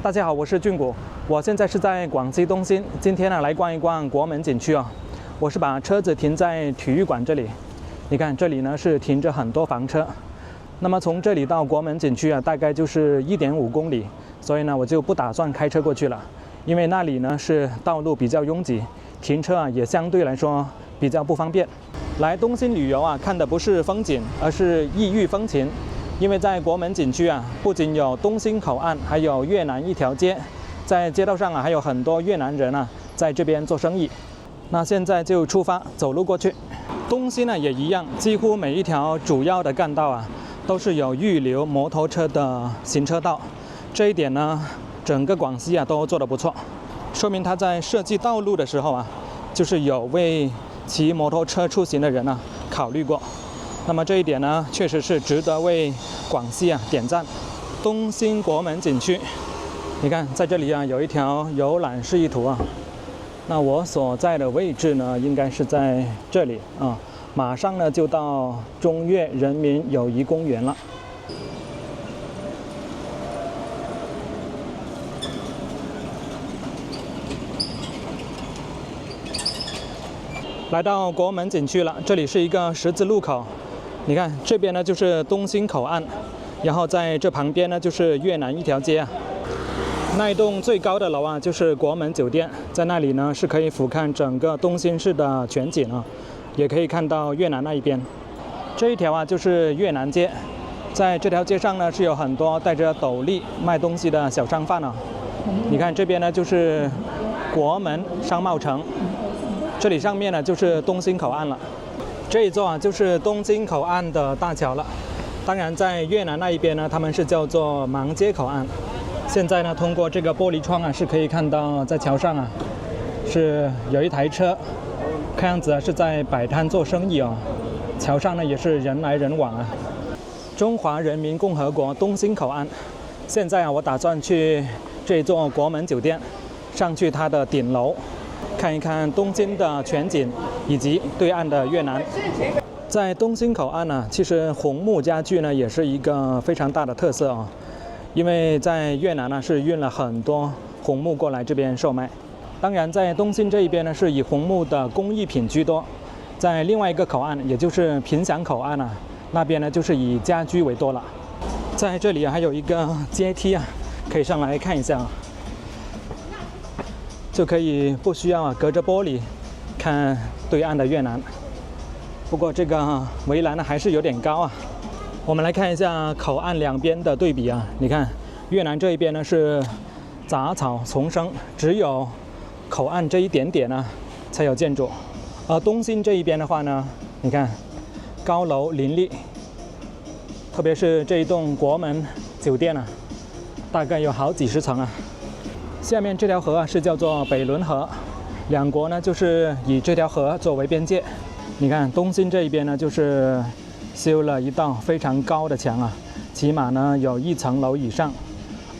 大家好，我是俊谷，我现在是在广西东兴，今天呢来逛一逛国门景区哦。我是把车子停在体育馆这里，你看这里呢是停着很多房车。那么从这里到国门景区啊，大概就是1.5公里，所以呢我就不打算开车过去了，因为那里呢是道路比较拥挤，停车啊也相对来说比较不方便。来东兴旅游啊，看的不是风景，而是异域风情。因为在国门景区啊，不仅有东兴口岸，还有越南一条街，在街道上啊还有很多越南人啊在这边做生意。那现在就出发，走路过去。东兴呢也一样，几乎每一条主要的干道啊都是有预留摩托车的行车道，这一点呢整个广西啊都做得不错，说明他在设计道路的时候啊，就是有为骑摩托车出行的人啊考虑过。那么这一点呢，确实是值得为广西啊点赞。东兴国门景区，你看在这里啊有一条游览示意图啊。那我所在的位置呢，应该是在这里啊，马上呢就到中越人民友谊公园了。来到国门景区了，这里是一个十字路口。你看这边呢就是东兴口岸，然后在这旁边呢就是越南一条街啊。那一栋最高的楼啊就是国门酒店，在那里呢是可以俯瞰整个东兴市的全景啊，也可以看到越南那一边。这一条啊就是越南街，在这条街上呢是有很多戴着斗笠卖东西的小商贩啊。你看这边呢就是国门商贸城，这里上面呢就是东兴口岸了。这一座啊就是东兴口岸的大桥了，当然在越南那一边呢，他们是叫做芒街口岸。现在呢，通过这个玻璃窗啊，是可以看到在桥上啊，是有一台车，看样子啊是在摆摊做生意哦。桥上呢也是人来人往啊。中华人民共和国东兴口岸，现在啊我打算去这座国门酒店，上去它的顶楼，看一看东兴的全景以及对岸的越南。在东兴口岸呢，其实红木家具呢也是一个非常大的特色哦，因为在越南呢是运了很多红木过来这边售卖。当然在东兴这一边呢是以红木的工艺品居多，在另外一个口岸，也就是凭祥口岸啊，那边呢就是以家居为多了。在这里还有一个阶梯啊，可以上来看一下啊，就可以不需要隔着玻璃看对岸的越南。不过这个围栏呢还是有点高啊。我们来看一下口岸两边的对比啊，你看越南这一边呢是杂草丛生，只有口岸这一点点呢才有建筑，而东兴这一边的话呢，你看高楼林立，特别是这一栋国门酒店啊，大概有好几十层啊。下面这条河啊是叫做北仑河，两国呢就是以这条河作为边界。你看东兴这一边呢就是修了一道非常高的墙啊，起码呢有1层楼以上，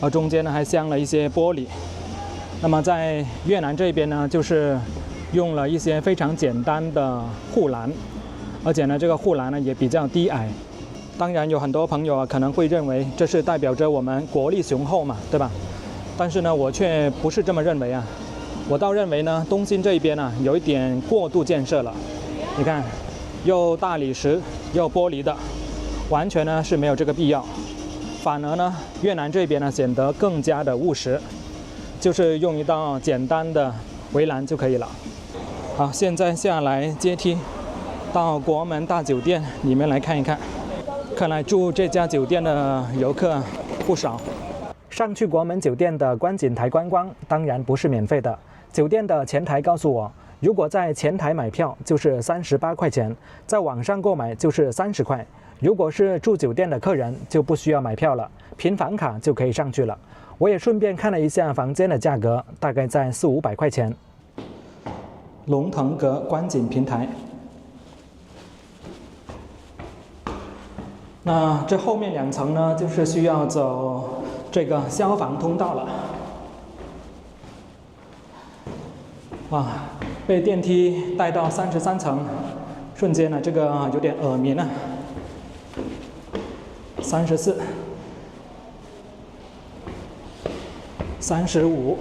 而中间呢还镶了一些玻璃。那么在越南这边呢，就是用了一些非常简单的护栏，而且呢这个护栏呢也比较低矮。当然有很多朋友啊可能会认为这是代表着我们国力雄厚嘛，对吧？但是呢我却不是这么认为啊，我倒认为呢东兴这一边啊有一点过度建设了。你看又大理石又玻璃的，完全呢是没有这个必要。反而呢越南这边呢显得更加的务实，就是用一道简单的围栏就可以了。好，现在下来阶梯到国门大酒店里面来看一看，看来住这家酒店的游客不少。上去国门酒店的观景台观光当然不是免费的，酒店的前台告诉我，如果在前台买票就是38块钱，在网上购买就是30块。如果是住酒店的客人就不需要买票了，凭房卡就可以上去了。我也顺便看了一下房间的价格，大概在400-500块钱。龙腾阁观景平台，那这后面2层呢，就是需要走这个消防通道了。哇，被电梯带到33层，瞬间呢这个有点耳鸣啊。34、35。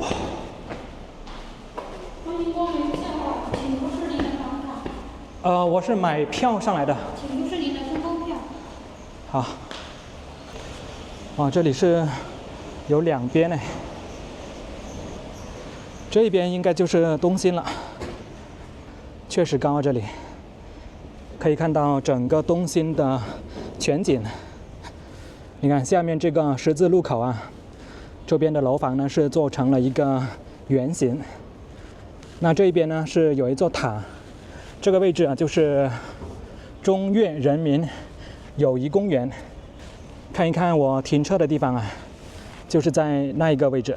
欢迎光临下午，请出示您的房卡。我是买票上来的。请出示您的通州票。好。这里是有2边呢。这边应该就是东兴了，确实高啊，这里可以看到整个东兴的全景。你看下面这个十字路口啊，周边的楼房呢是做成了一个圆形。那这边呢是有一座塔，这个位置啊就是中越人民友谊公园。看一看我停车的地方啊，就是在那一个位置。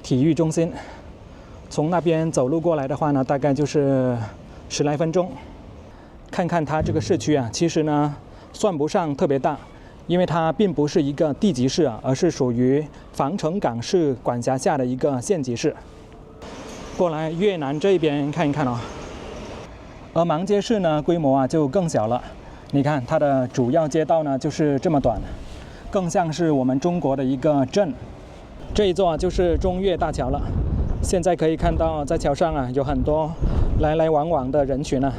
体育中心，从那边走路过来的话呢，大概就是10来分钟。看看它这个市区啊，其实呢算不上特别大，因为它并不是一个地级市啊，而是属于防城港市管辖下的一个县级市。过来越南这边看一看啊，而芒街市呢规模啊就更小了。你看它的主要街道呢就是这么短，更像是我们中国的一个镇。这一座就是中越大桥了，现在可以看到在桥上啊有很多来来往往的人群啊，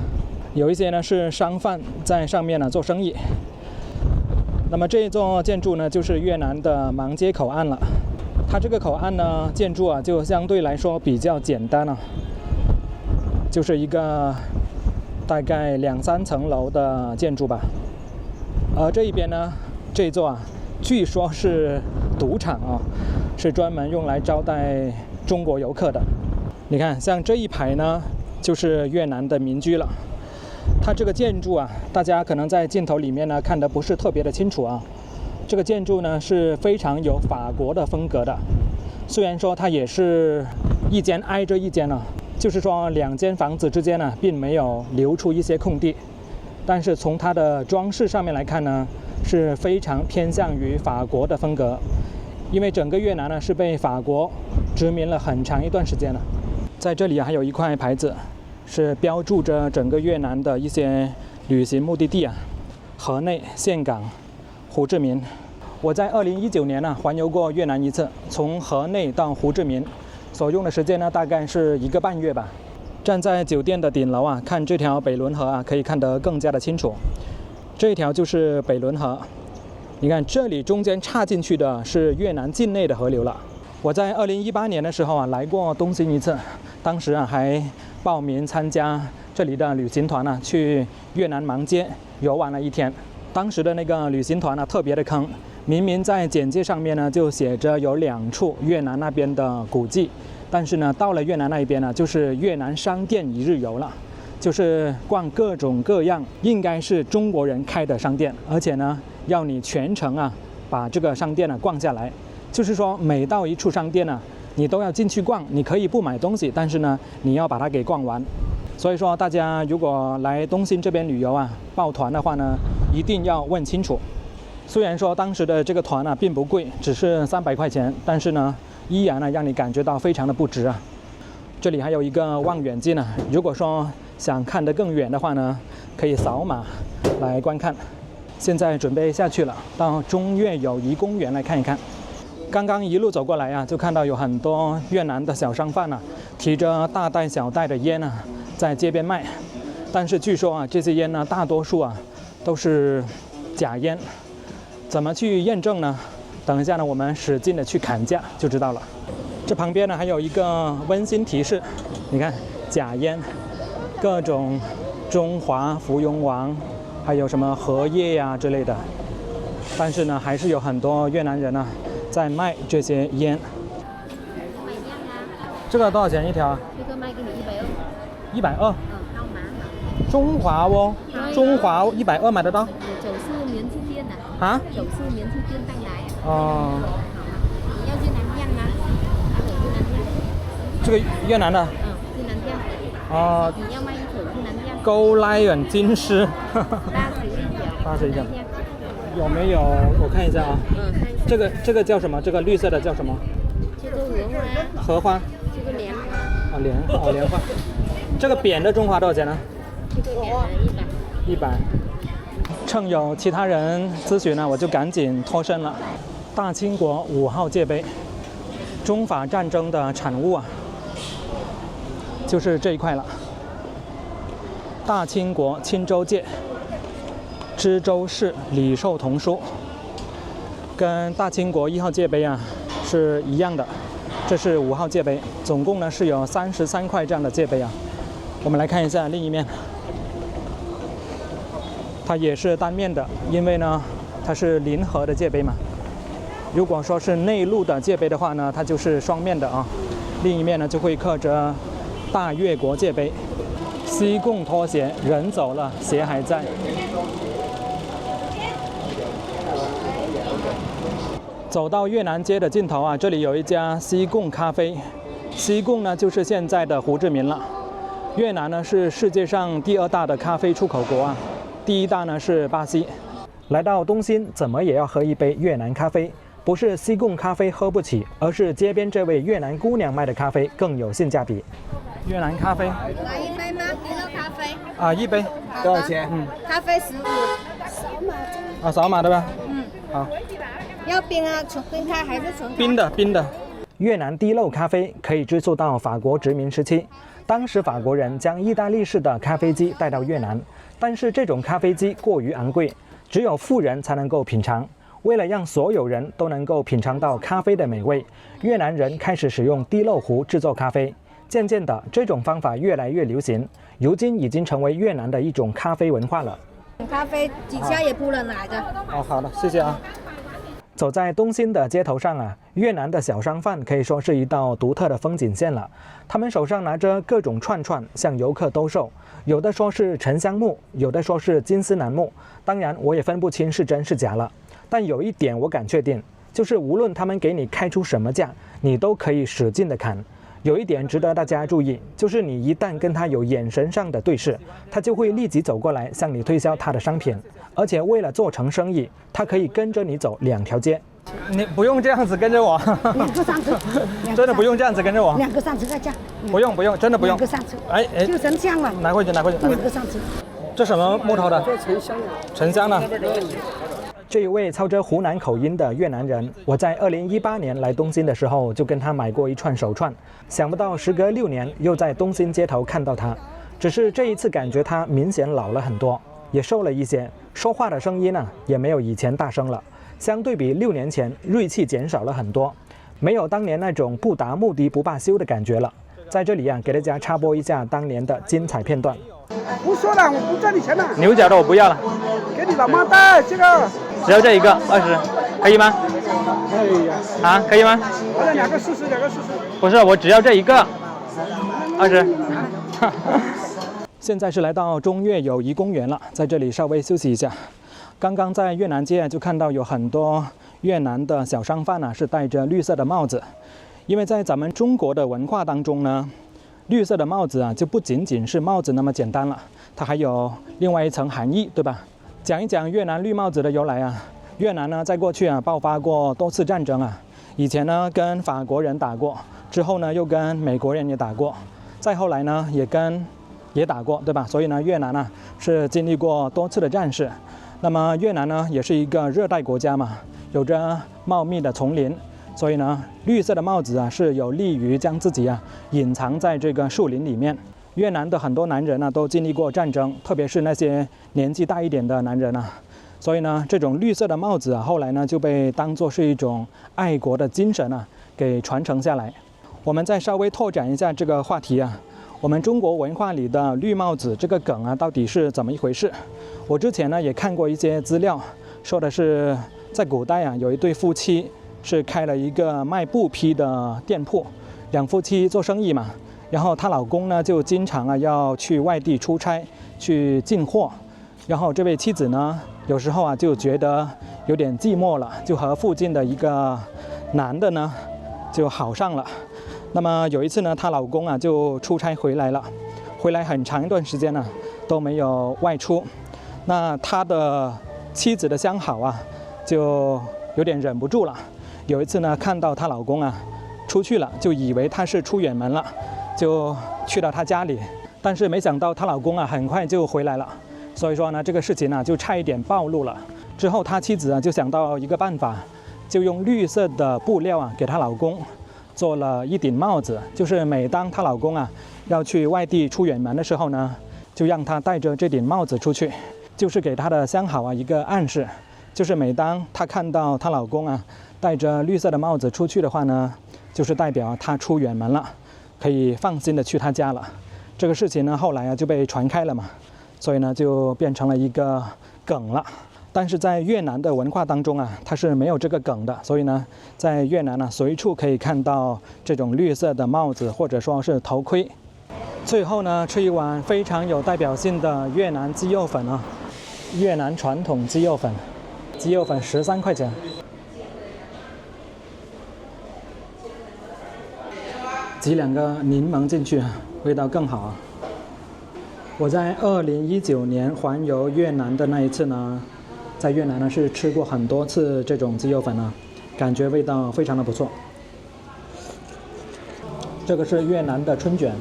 有一些呢是商贩在上面呢做生意。那么这一座建筑呢就是越南的芒街口岸了，它这个口岸呢建筑啊就相对来说比较简单了，就是一个大概2、3层楼的建筑吧。而这一边呢，这一座啊据说是赌场啊，是专门用来招待中国游客的。你看，像这一排呢，就是越南的民居了。它这个建筑啊，大家可能在镜头里面呢看得不是特别的清楚啊。这个建筑呢是非常有法国的风格的，虽然说它也是一间挨着一间呢，就是说2间房子之间呢并没有留出一些空地，但是从它的装饰上面来看呢，是非常偏向于法国的风格。因为整个越南呢是被法国殖民了很长一段时间了。在这里还有一块牌子，是标注着整个越南的一些旅行目的地啊，河内、岘港、胡志明。我在2019年呢环游过越南一次，从河内到胡志明，所用的时间呢大概是1个半月吧。站在酒店的顶楼啊，看这条北仑河啊，可以看得更加的清楚。这一条就是北仑河。你看，这里中间插进去的是越南境内的河流了。我在2018年的时候啊，来过东兴一次，当时啊还报名参加这里的旅行团呢，去越南芒街游玩了1天。当时的那个旅行团呢特别的坑，明明在简介上面呢就写着有2处越南那边的古迹，但是呢到了越南那一边呢，就是越南商店一日游了。就是逛各种各样应该是中国人开的商店，而且呢要你全程啊把这个商店呢逛下来。就是说每到一处商店呢，你都要进去逛，你可以不买东西，但是呢你要把它给逛完。所以说大家如果来东兴这边旅游啊，报团的话呢，一定要问清楚。虽然说当时的这个团呢并不贵，只是300块钱，但是呢依然呢让你感觉到非常的不值啊。这里还有一个望远镜呢，如果说想看得更远的话呢，可以扫码来观看。现在准备下去了，到中越友谊公园来看一看。刚刚一路走过来啊，就看到有很多越南的小商贩啊，提着大袋小袋的烟啊，在街边卖。但是据说啊，这些烟呢，大多数啊都是假烟。怎么去验证呢？等一下呢，我们使劲的去砍价就知道了。这旁边呢还有一个温馨提示，你看假烟，各种中华芙蓉王，还有什么荷叶呀之类的。但是呢，还是有很多越南人呢在卖这些烟。这个多少钱一条啊？这个卖给你120。120。中华哦，中华120买得到？酒是棉气店的。啊？酒是棉气店带来。哦。你要越南酱吗？这个越南的。越南酱。哦。你要卖一口越南酱。勾来远金丝。 80一条。有没有？我看一下啊。这个叫什么？这个绿色的叫什么？这个荷花。荷花。这个莲花。啊，莲花。这个扁的中华多少钱呢？这个扁的100。趁有其他人咨询呢，我就赶紧脱身了。大清国5号界碑，中法战争的产物啊，就是这一块了。大清国钦州界知州市李寿同书，跟大清国1号界碑啊是一样的。这是5号界碑，总共呢是有33块这样的界碑啊。我们来看一下另一面，它也是单面的，因为呢它是临河的界碑嘛。如果说是内陆的界碑的话呢，它就是双面的啊。另一面呢就会刻着大越国界碑，西贡拖鞋，人走了，鞋还在。走到越南街的尽头啊，这里有一家西贡咖啡。西贡呢就是现在的胡志明了。越南呢是世界上第2大的咖啡出口国啊，第1大呢是巴西。来到东兴，怎么也要喝一杯越南咖啡。不是西贡咖啡喝不起，而是街边这位越南姑娘卖的咖啡更有性价比。越南咖啡，来一杯吗？一个咖啡。啊，一杯多少钱？咖啡15。啊，扫码对吧？好。要冰啊，纯冰开还是纯？冰的，冰的。越南滴漏咖啡可以追溯到法国殖民时期，当时法国人将意大利式的咖啡机带到越南，但是这种咖啡机过于昂贵，只有富人才能够品尝。为了让所有人都能够品尝到咖啡的美味，越南人开始使用滴漏壶制作咖啡。渐渐的，这种方法越来越流行，如今已经成为越南的一种咖啡文化了。咖啡底下也铺了奶的。哦，好的，谢谢啊。走在东兴的街头上啊，越南的小商贩可以说是一道独特的风景线了。他们手上拿着各种串串，向游客兜售，有的说是沉香木，有的说是金丝楠木，当然我也分不清是真是假了。但有一点我敢确定，就是无论他们给你开出什么价，你都可以使劲的砍。有一点值得大家注意，就是你一旦跟他有眼神上的对视，他就会立即走过来向你推销他的商品，而且为了做成生意，他可以跟着你走2条街。你不用这样子跟着我2个上车真的不用这样子跟着我2个上车再加不用不用，真的不用2个上车哎，就成香了，拿回去拿回去2个上车。这什么木头的？沉香的。这一位操着湖南口音的越南人，我在2018年来东兴的时候就跟他买过一串手串，想不到时隔6年又在东兴街头看到他，只是这一次感觉他明显老了很多，也瘦了一些，说话的声音呢也没有以前大声了，相对比6年前锐气减少了很多，没有当年那种不达目的不罢休的感觉了。在这里啊，给大家插播一下当年的精彩片段。不说了，我不赚你钱了。牛角的我不要了，给你老妈带这个。只要这一个20，可以吗？可以呀。啊，可以吗？好了，2个试试，2个试试。不是，我只要这一个，20。现在是来到中越友谊公园了，在这里稍微休息一下。刚刚在越南街就看到有很多越南的小商贩是戴着绿色的帽子，因为在咱们中国的文化当中呢，绿色的帽子就不仅仅是帽子那么简单了，它还有另外一层含义，对吧？讲一讲越南绿帽子的由来啊。越南呢，在过去爆发过多次战争啊。以前呢，跟法国人打过，之后呢，又跟美国人也打过，再后来呢，也打过，对吧？所以呢，越南是经历过多次的战事。那么越南呢，也是一个热带国家嘛，有着茂密的丛林，所以呢，绿色的帽子是有利于将自己隐藏在这个树林里面。越南的很多男人都经历过战争，特别是那些年纪大一点的男人所以呢，这种绿色的帽子后来呢就被当作是一种爱国的精神给传承下来。我们再稍微拓展一下这个话题我们中国文化里的绿帽子这个梗到底是怎么一回事？我之前呢也看过一些资料，说的是在古代有一对夫妻是开了一个卖布匹的店铺，2夫妻做生意嘛。然后她老公呢就经常要去外地出差去进货，然后这位妻子呢有时候就觉得有点寂寞了，就和附近的一个男的呢就好上了。那么有一次呢，她老公就出差回来了，回来很长一段时间都没有外出。那她的妻子的相好就有点忍不住了。有一次呢，看到她老公出去了，就以为他是出远门了。就去到她家里，但是没想到她老公很快就回来了，所以说呢，这个事情就差一点暴露了。之后她妻子就想到一个办法，就用绿色的布料给她老公做了一顶帽子，就是每当她老公啊要去外地出远门的时候呢，就让她戴着这顶帽子出去，就是给她的相好啊一个暗示，就是每当她看到她老公啊戴着绿色的帽子出去的话呢，就是代表她出远门了，可以放心的去她家了。这个事情呢后来啊就被传开了嘛，所以呢就变成了一个梗了。但是在越南的文化当中啊，它是没有这个梗的，所以呢，在越南呢，随处可以看到这种绿色的帽子或者说是头盔。最后呢，吃一碗非常有代表性的越南鸡肉粉啊，越南传统鸡肉粉，鸡肉粉13块钱。挤2个柠檬进去，味道更好啊。我在2019年环游越南的那一次呢，在越南呢是吃过很多次这种鸡肉粉啊，感觉味道非常的不错。这个是越南的春卷。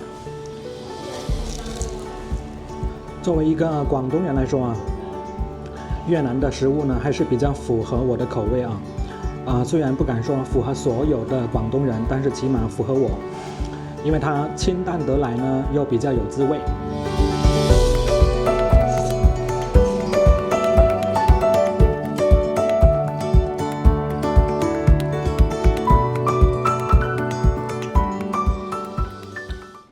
作为一个广东人来说啊，越南的食物呢还是比较符合我的口味啊。虽然不敢说符合所有的广东人，但是起码符合我，因为它清淡得来呢，又比较有滋味。